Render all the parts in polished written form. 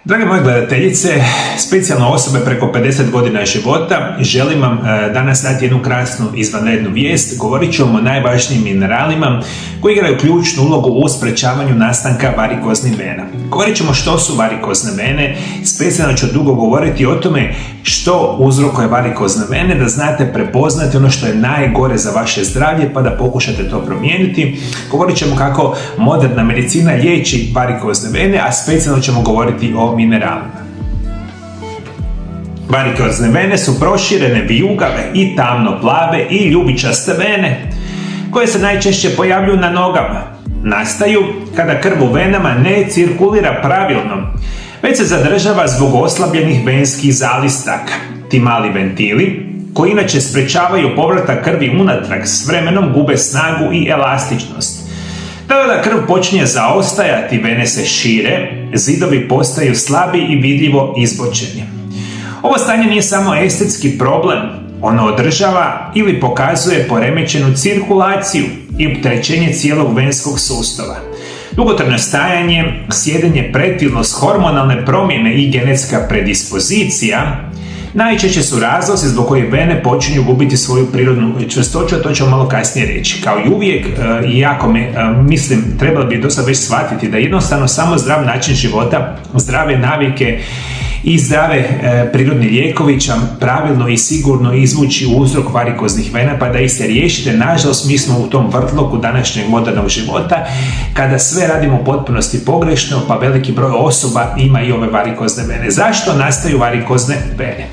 Drage moje gledateljice, specijalno osobe preko 50 godina života, želim vam danas dati jednu krasnu izvanrednu vijest. Govorit ćemo o najvažnijim mineralima koji igraju ključnu ulogu u sprečavanju nastanka varikoznih vena. Govorit ćemo što su varikozne vene, specijalno ću dugo govoriti o tome što uzrokuje varikozne vene, da znate prepoznati ono što je najgore za vaše zdravlje pa da pokušate to promijeniti. Govorit ćemo kako moderna medicina liječi varikozne vene, a specijalno ćemo govoriti o mineralima. Varikozne vene su proširene, vijugave i tamno plave i ljubičaste vene koje se najčešće pojavljuju na nogama. Nastaju kada krv u venama ne cirkulira pravilno, već se zadržava zbog oslabljenih venskih zalistaka. Ti mali ventili, koji inače sprečavaju povratak krvi unatrag, s vremenom gube snagu i elastičnost. Kada krv počinje zaostajati, vene se šire, zidovi postaju slabi i vidljivo izbočeni. Ovo stanje nije samo estetski problem, ono održava ili pokazuje poremećenu cirkulaciju i opterećenje cijelog venskog sustava. Dugotrajno stajanje, sjedenje, pretilnost, hormonalne promjene i genetska predispozicija najčešće su razlozi zbog kojih vene počinju gubiti svoju prirodnu čvrstoću, a to ćemo malo kasnije reći. Kao i uvijek, trebalo bi dosta već shvatiti da jednostavno samo zdrav način života, zdrave navike i zdrave prirodni lijekovi će pravilno i sigurno izvući uzrok varikoznih vena pa da ih se riješite. Nažalost, mi smo u tom vrtloku današnjeg modernog života kada sve radimo u potpunosti pogrešno, pa veliki broj osoba ima i ove varikozne vene. Zašto nastaju varikozne vene?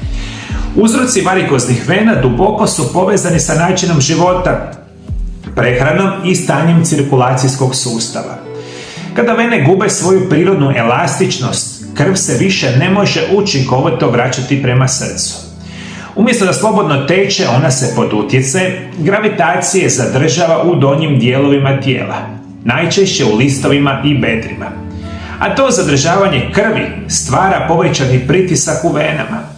Uzroci varikoznih vena duboko su povezani sa načinom života, prehranom i stanjem cirkulacijskog sustava. Kada vene gube svoju prirodnu elastičnost, krv se više ne može učinkovito vraćati prema srcu. Umjesto da slobodno teče, ona se pod utjecajem gravitacije zadržava u donjim dijelovima tijela, najčešće u listovima i bedrima. A to zadržavanje krvi stvara povećani pritisak u venama,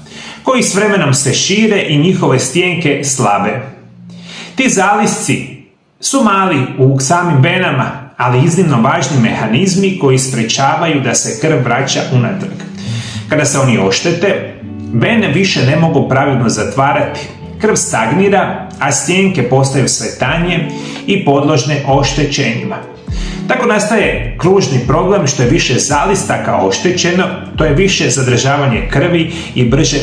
koji s vremenom se šire i njihove stijenke slabe. Ti zalisci su mali u samim venama, ali iznimno važni mehanizmi koji sprečavaju da se krv vraća unatrag. Kada se oni oštete, vene više ne mogu pravilno zatvarati, krv stagnira, a stijenke postaju sve tanje i podložne oštećenjima. Tako nastaje kružni problem, što je više zalistaka oštećeno, to je više zadržavanje krvi i brže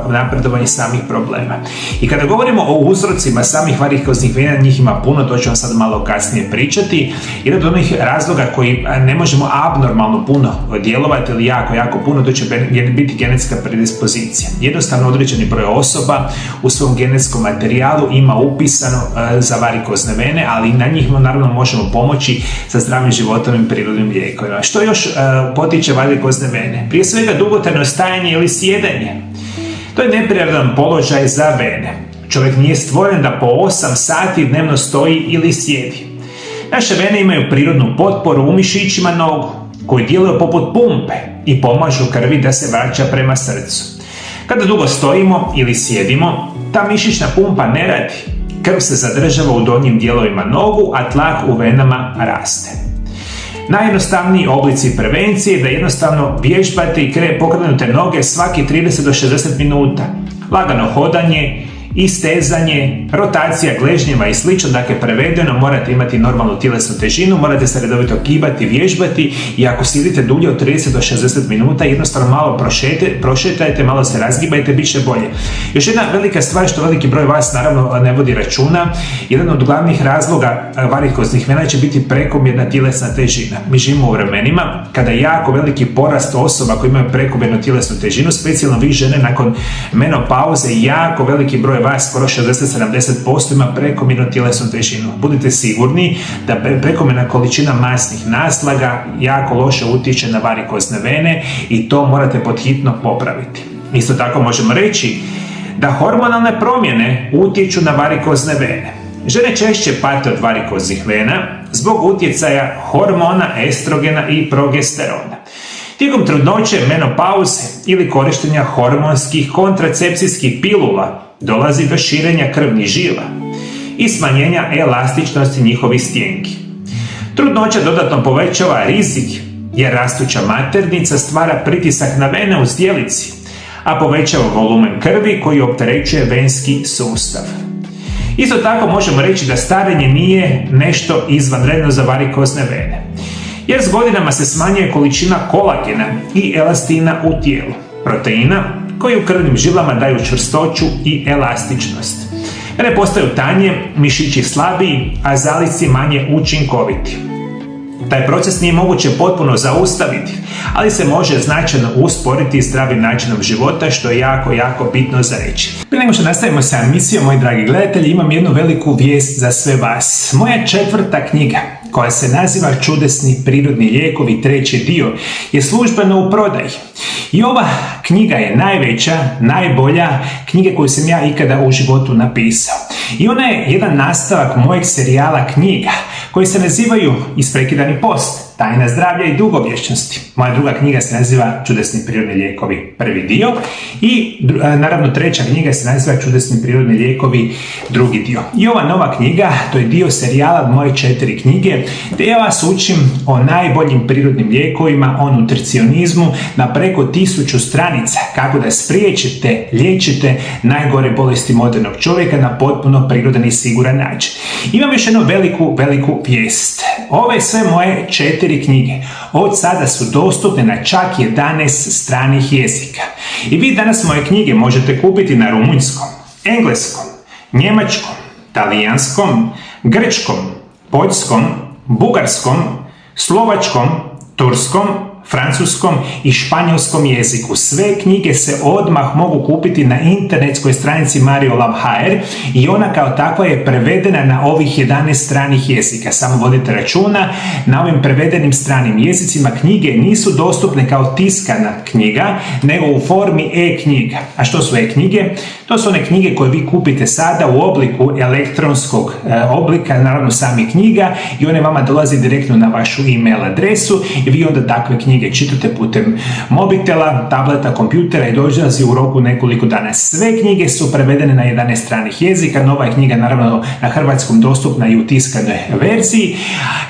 napredovanje samih problema. I kada govorimo o uzrocima samih varikoznih vena, njih ima puno, to ću vam sad malo kasnije pričati. Jedan od onih razloga koji ne možemo abnormalno puno djelovati ili jako puno, to će biti genetska predispozicija. Jednostavno određeni broj osoba u svom genetskom materijalu ima upisano za varikozne vene, ali na njih naravno možemo pomoći sa zdravim životom i prirodnim lijekovima. Što još potiče varikozne vene? Prije svega dugotrajno stajanje ili sjedanje. To je neprirodan položaj za vene. Čovjek nije stvoren da po 8 sati dnevno stoji ili sjedi. Naše vene imaju prirodnu potporu u mišićima nogu, koji djeluju poput pumpe i pomažu krvi da se vraća prema srcu. Kada dugo stojimo ili sjedimo, ta mišićna pumpa ne radi. Krv se zadržava u donjim dijelovima nogu, a tlak u venama raste. Najjednostavniji oblici prevencije je da jednostavno vježbate i pokrenute noge svaki 30 do 60 minuta. Lagano hodanje, istezanje, rotacija gležnjeva i sl. Dakle, prevedeno, morate imati normalnu tjelesnu težinu, morate se redovito kibati, vježbati i ako sjedite dulje od 30 do 60 minuta, jednostavno malo prošetajte, malo se razgibajte, bit će bolje. Još jedna velika stvar što veliki broj vas naravno ne vodi računa, jedan od glavnih razloga varikoznih vena će biti prekomjerna tjelesna težina. Mi živimo u vremenima kada je jako veliki porast osoba koji imaju prekomjernu tjelesnu težinu, specijalno vi žene nakon menopauze, jako veliki broj vas, skoro 60-70% ima prekomjernu tjelesnu težinu. Budite sigurni da prekomjerna količina masnih naslaga jako loše utječe na varikozne vene i to morate podhitno popraviti. Isto tako možemo reći da hormonalne promjene utječu na varikozne vene. Žene češće pate od varikoznih vena zbog utjecaja hormona, estrogena i progesterona. Tijekom trudnoće, menopauze ili korištenja hormonskih kontracepcijskih pilula dolazi do širenja krvnih žila i smanjenja elastičnosti njihovih stijenki. Trudnoća dodatno povećava rizik jer rastuća maternica stvara pritisak na vene u zdjelici, a povećava volumen krvi koji opterećuje venski sustav. Isto tako možemo reći da starenje nije nešto izvanredno za varikozne vene, jer s godinama se smanjuje količina kolagena i elastina u tijelu, proteina koji u krvnim žilama daju čvrstoću i elastičnost. Vene postaju tanje, mišići slabiji, a zalisci manje učinkoviti. Taj proces nije moguće potpuno zaustaviti, ali se može značajno usporiti zdravim načinom života, što je jako bitno za reći. Prije nego što nastavimo sa emisijom, moji dragi gledatelji, imam jednu veliku vijest za sve vas. Moja 4. knjiga, koja se naziva Čudesni prirodni lijekovi, 3. dio, je službeno u prodaji. I ova knjiga je najveća, najbolja knjiga koju sam ja ikada u životu napisao. I ona je jedan nastavak mojeg serijala knjiga koji se nazivaju Isprekidani post, Tajna zdravlja i dugovječnosti. Moja druga knjiga se naziva Čudesni prirodni lijekovi, 1. dio, i naravno 3. knjiga se naziva Čudesni prirodni lijekovi, 2. dio. I ova nova knjiga, to je dio serijala moje 4 knjige, gdje ja vas učim o najboljim prirodnim lijekovima, o nutricionizmu na preko 1000 stranica, kako da spriječite, liječite najgore bolesti modernog čovjeka na potpuno prirodan i siguran način. Imam još jednu veliku vijest. Ove sve moje 4 knjige od sada su dostupne na čak 11 stranih jezika. I vi danas moje knjige možete kupiti na rumunjskom, engleskom, njemačkom, talijanskom, grčkom, poljskom, bugarskom, slovačkom, turskom, francuskom i španjolskom jeziku. Sve knjige se odmah mogu kupiti na internetskoj stranici Mariolab.hr i ona kao takva je prevedena na ovih 11 stranih jezika. Samo vodite računa, na ovim prevedenim stranim jezicima knjige nisu dostupne kao tiskana knjiga, nego u formi e-knjiga. A što su e-knjige? To su one knjige koje vi kupite sada u obliku elektronskog oblika, naravno sami knjiga, i one vama dolazi direktno na vašu e-mail adresu i vi onda takve knjige čitate putem mobitela, tableta, kompjutera i dolazi u roku nekoliko dana. Sve knjige su prevedene na 11 stranih jezika, nova je knjiga naravno na hrvatskom dostupna i u tiskanoj verziji,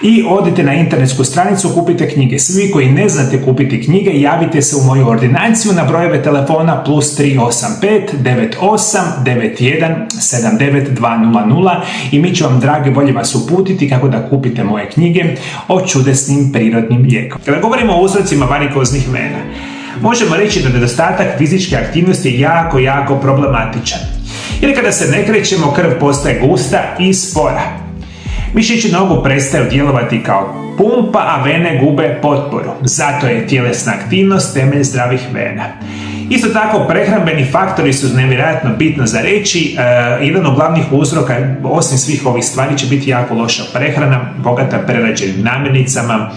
i odite na internetsku stranicu, kupite knjige. Svi koji ne znate kupiti knjige, javite se u moju ordinaciju na brojeve telefona +385 98 91 79 200 i mi ćemo vam, drage volje, vas uputiti kako da kupite moje knjige o čudesnim prirodnim lijekom. Kada govorimo o uzrocima varikoznih vena, možemo reći da nedostatak fizičke aktivnosti je jako problematičan. Jer kada se ne krećemo, krv postaje gusta i spora. Mišići nogu prestaju djelovati kao pumpa, a vene gube potporu. Zato je tjelesna aktivnost temelj zdravih vena. Isto tako, prehrambeni faktori su nevjerojatno bitno za reći. Jedan od glavnih uzroka, osim svih ovih stvari, će biti jako loša prehrana, bogata prerađenim namirnicama,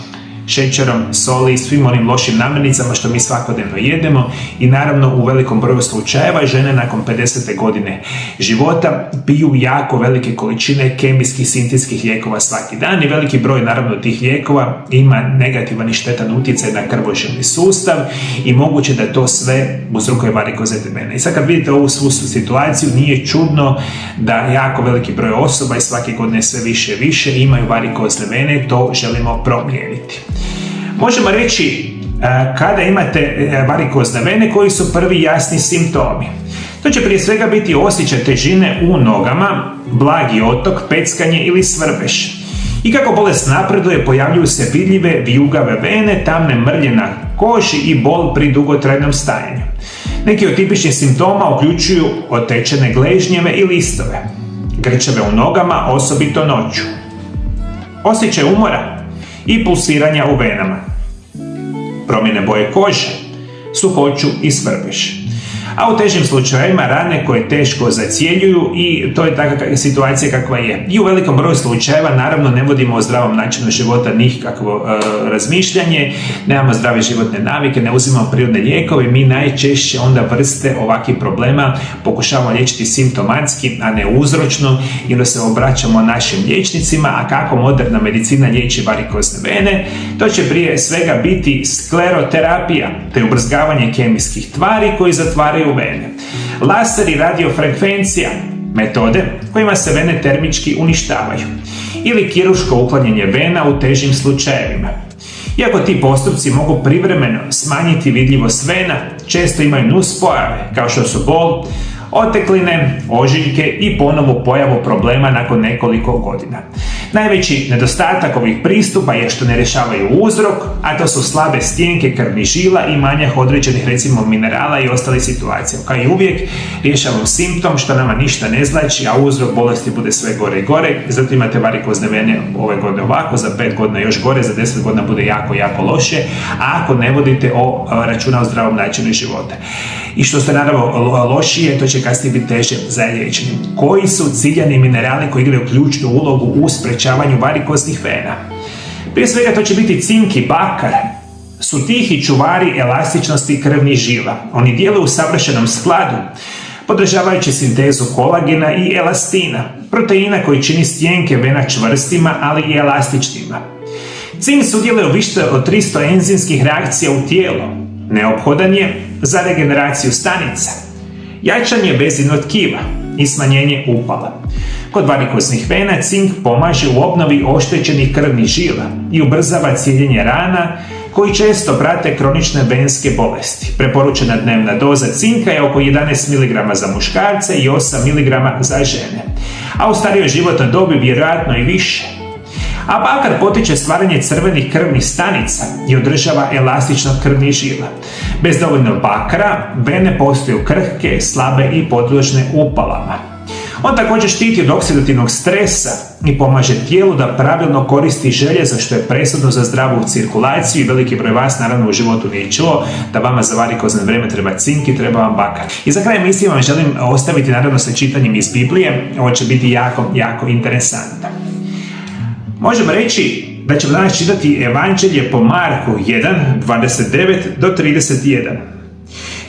šećerom, soli i svim onim lošim namirnicama što mi svakodnevno jedemo, i naravno u velikom broju slučajeva žene nakon 50. godine života piju jako velike količine kemijskih sintetskih lijekova svaki dan, i veliki broj naravno tih lijekova ima negativan i štetan utjecaj na krvožilni sustav i moguće da to sve uzrokuje varikozne vene. I sad kad vidite ovu svu situaciju, nije čudno da jako veliki broj osoba i svake godine sve više i više imaju varikozne vene. To želimo promijeniti. Možemo reći kada imate varikozne vene koji su prvi jasni simptomi. To će prije svega biti osjećaj težine u nogama, blagi otok, peckanje ili svrbež. I kako bolest napreduje, pojavljuju se vidljive vijugave vene, tamne mrlje na koži i bol pri dugotrajnom stajanju. Neki od tipičnih simptoma uključuju otečene gležnjeve i listove, grčeve u nogama, osobito noću, osjećaj umora i pulsiranja u venama, promjene boje kože, suhoću i svrbež. A u težim slučajevima rane koje teško zacjeljuju, i to je takva situacija kakva je. I u velikom broju slučajeva naravno ne vodimo o zdravom načinu života nikakvo razmišljanje, nemamo zdrave životne navike, ne uzimamo prirodne lijekove, mi najčešće onda vrste ovakvih problema pokušavamo liječiti simptomatski, a ne uzročno, i onda se obraćamo našim liječnicima. A kako moderna medicina liječi varikozne vene? To će prije svega biti skleroterapija, te ubrzgavanje kemijskih tvari koji zatvaraju vene. Laser i radiofrekvencija, metode kojima se vene termički uništavaju, ili kirurško uklanjanje vena u težim slučajevima. Iako ti postupci mogu privremeno smanjiti vidljivost vena, često imaju nuspojave kao što su bol, otekline, ožiljke i ponovu pojavu problema nakon nekoliko godina. Najveći nedostatak ovih pristupa je što ne rješavaju uzrok, a to su slabe stjenke krvnih žila i manjak određenih recimo minerala i ostalih situacija. Kao i uvijek rješavamo simptom što nama ništa ne znači, a uzrok bolesti bude sve gore i gore. Zato imate varikozne vene ove godine ovako, za 5 godina još gore, za 10 godina bude jako, jako loše, a ako ne vodite računa o zdravom načinu života. I što se naravno lošije, to će kasnije biti teže za liječenje. Koji su ciljani minerali koji igraju ključnu ulogu u sprečavanju varikoznih vena? Prije svega to će biti cink i bakar. Su tihi čuvari elastičnosti krvnih žila. Oni djeluju u savršenom skladu, podržavajući sintezu kolagena i elastina, proteina koji čini stjenke vena čvrstima, ali i elastičnima. Cink sudjeluje u više od 300 enzimskih reakcija u tijelu. Neophodan je za regeneraciju stanica, jačanje vezivnog tkiva i smanjenje upala. Kod varikoznih vena cink pomaže u obnovi oštećenih krvnih žila i ubrzava cijeljenje rana koji često prate kronične venske bolesti. Preporučena dnevna doza cinka je oko 11 mg za muškarce i 8 mg za žene, a u starijoj životnoj dobi vjerojatno i više. A bakar potiče stvaranje crvenih krvnih stanica i održava elastičnost krvnih žila. Bez dovoljno bakra, vene postaju krhke, slabe i podložne upalama. On također štiti od oksidativnog stresa i pomaže tijelu da pravilno koristi željezo, što je presudno za zdravu cirkulaciju, i veliki broj vas naravno u životu nije čuo da vama za varikozno vrijeme treba cink i treba vam bakar. I za kraj emisije vam želim ostaviti naravno sa čitanjem iz Biblije. Ovo će biti jako, jako interesantno. Možemo reći da ćemo danas čitati Evanđelje po Marku 1, 29 do 31.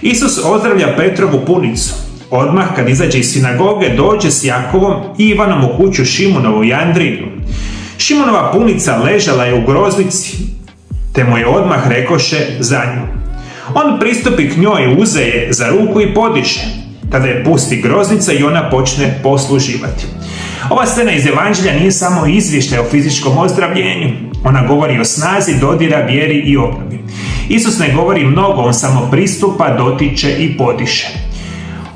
Isus ozdravlja Petrovu punicu. Odmah kad izađe iz sinagoge, dođe s Jakovom i Ivanom u kuću Šimonovu i Andriju. Šimonova punica ležala je u groznici, te mu je odmah rekoše za nju. On pristupi k njoj, uze je za ruku i podiže. Tada je pusti groznica i ona počne posluživati. Ova scena iz Evanđelja nije samo izvještaj o fizičkom ozdravljenju. Ona govori o snazi dodira, vjeri i obnovi. Isus ne govori mnogo, on samo pristupa, dotiče i podiše.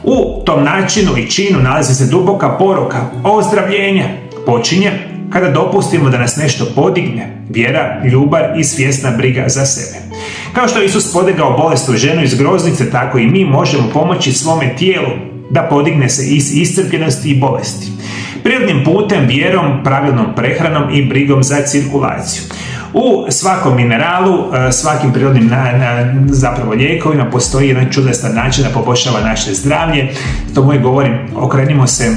U tom načinu i činu nalazi se duboka poruka ozdravljenja. Počinje kada dopustimo da nas nešto podigne, vjera, ljubav i svjesna briga za sebe. Kao što je Isus podigao bolesnu ženu iz groznice, tako i mi možemo pomoći svome tijelu da podigne se iz iscrpljenosti i bolesti. Prirodnim putem, vjerom, pravilnom prehranom i brigom za cirkulaciju. U svakom mineralu, svakim prirodnim zapravo lijekovima postoji jedan čudestan način da poboljšava naše zdravlje. To moje govorim, okrenimo se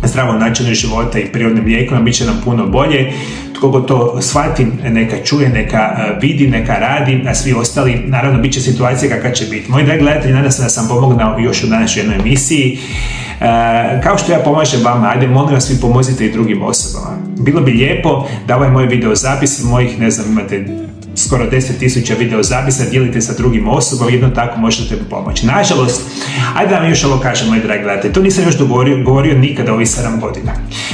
zdravom načinu života i prirodnim lijekovima, bit će nam puno bolje. Tko god to shvati, neka čuje, neka vidi, neka radi, a svi ostali, naravno, bit će situacija kakva će biti. Moji dragi gledatelji, nadam se da sam pomogao još u današnjoj jednoj emisiji. Kao što ja pomažem vama, ajde, molim vas, vi pomozite i drugim osobama. Bilo bi lijepo da ovaj moj video zapis, mojih, ne znam, imate skoro 10.000 video zapisa, dijelite sa drugim osobama, jedno tako možete pomoći. Nažalost, ajde da vam još ovo kažem, moji dragi gledatelji, to nisam još govorio nikada ovih 7 godina.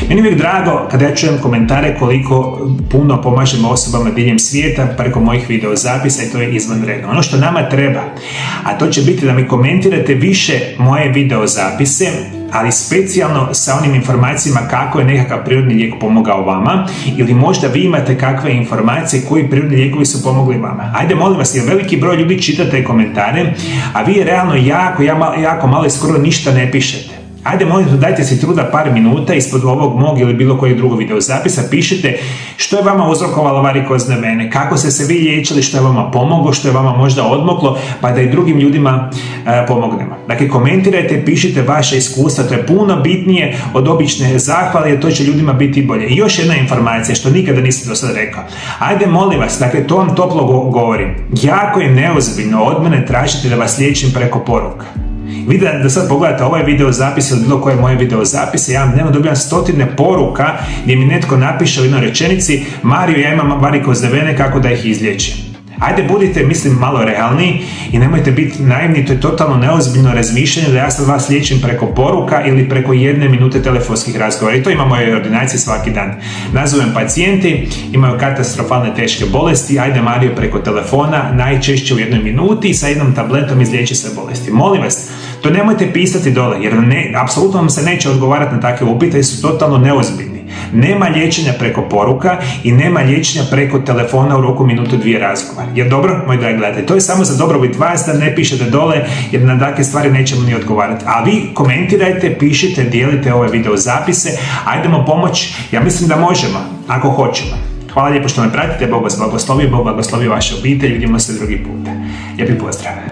Meni je uvijek drago kada ja čujem komentare koliko puno pomažem osobama diljem svijeta preko mojih video zapisa, i to je izvanredno. Ono što nama treba, a to će biti da mi komentirate više moje video zapise, ali specijalno sa onim informacijama kako je nekakav prirodni lijek pomogao vama, ili možda vi imate kakve informacije koji prirodni lijekovi su pomogli vama. Ajde, molim vas, jer veliki broj ljudi čita te komentare, a vi realno jako malo i skoro ništa ne pišete. Ajde, molim vas, dajte si truda par minuta ispod ovog mog ili bilo kojeg drugog video zapisa, pišite što je vama uzrokovalo varikozne vene, kako ste se vi liječili, što je vama pomoglo, što je vama možda odmoklo, pa da i drugim ljudima pomognemo. Dakle, komentirajte, pišite vaše iskustva, to je puno bitnije od obične zahvale, jer to će ljudima biti bolje. I još jedna informacija što nikada nisam do sada rekao. Ajde, molim vas, dakle, to vam toplo govorim. Jako je neozbiljno od mene tražiti da vas liječim preko poruka. Vidite da sad pogledate ovaj video zapis ili bilo koje moje video zapise, ja dnevno dobivam stotine poruka gdje mi netko napiše u jednoj rečenici: Mario, ja imam varikozne vene, kako da ih izliječim. Ajde, budite, mislim, malo realni i nemojte biti naivni, to je totalno neozbiljno razmišljanje da ja sad vas liječim preko poruka ili preko 1 minute telefonskih razgovora. I to imamo u mojoj ordinaciji svaki dan. Nazovem pacijenti, imaju katastrofalne teške bolesti, ajde Mario preko telefona, najčešće u 1 minuti sa jednom tabletom izliječi sve bolesti. Molim vas, to nemojte pisati dole, jer apsolutno vam se neće odgovarati na takve upite, jer su totalno neozbiljni. Nema liječenja preko poruka i nema liječenja preko telefona u roku minutu 2 razgovora. Jer dobro, moji dragi gledatelji, to je samo za dobrobit vas da ne pišete dole, jer na takve stvari nećemo ni odgovarati. A vi komentirajte, pišite, dijelite ove video zapise, ajdemo pomoći. Ja mislim da možemo, ako hoćemo. Hvala lijepo što me pratite, Bog vas blagoslovi, Bog blagoslovi vaše obitelji, vidimo se drugi put. Lijepi pozdrav.